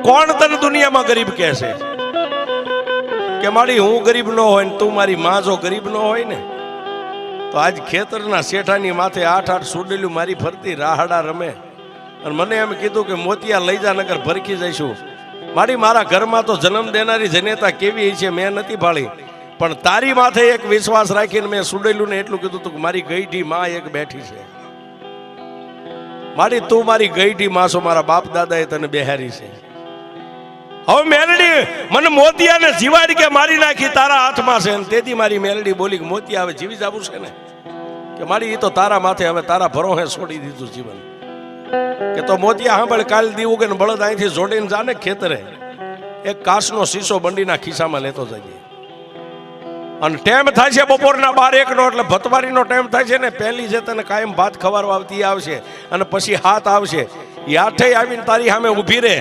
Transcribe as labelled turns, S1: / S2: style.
S1: કોણ તને દુનિયામાં ગરીબ કહે છે કે મારી હું ગરીબ ન હોય ને તું મારી માં જો ગરીબ ન હોય ને તો આજ ખેતરના શેઠાની માથે 8-8 સુડેલું મારી ફરતી રાહડા રમે અને મને એમ કીધું કે મોતિયા લઈ જા નગર ભરખી જઈશું. મારા ઘરમાં તો જન્મ દેનારી જનેતા કેવી છે મેં નથી ભાળી, પણ તારી માથે એક વિશ્વાસ રાખીને મેં સુડેલું ને એટલું કીધું તું કે મારી ગઈઢી માં એક બેઠી છે. તું મારી ગઈઢી માં છો, મારા બાપ દાદાએ તને બેહારી છે. હવે મેલડી મને મોતિયાને જીવાડી કે મારી નાખી તારા હાથમાં છે. તેથી મારી મેલડી બોલી કે મોતિયા હવે જીવી જવું છે ને કે મારી એ તો તારા માથે હવે તારા ભરોહે છોડી દીધું જીવન. કે તો મોતિયા સાંભળ, કાલ દીવું કે બળદ અહીંથી જોડીને જાને ખેતરે એક કાચનો શીશો બંડીના ખિસ્સામાં લેતો જઈએ. અને ટાઈમ થાય છે બપોરના 12-1 નો, એટલે ભતવારીનો ટાઈમ થાય છે ને. પહેલી જે તને કાયમ ભાત ખવારવા આવતી આવશે અને પછી હાથ આવશે. એ આઠે આવીને તારી સામે ઊભી રહે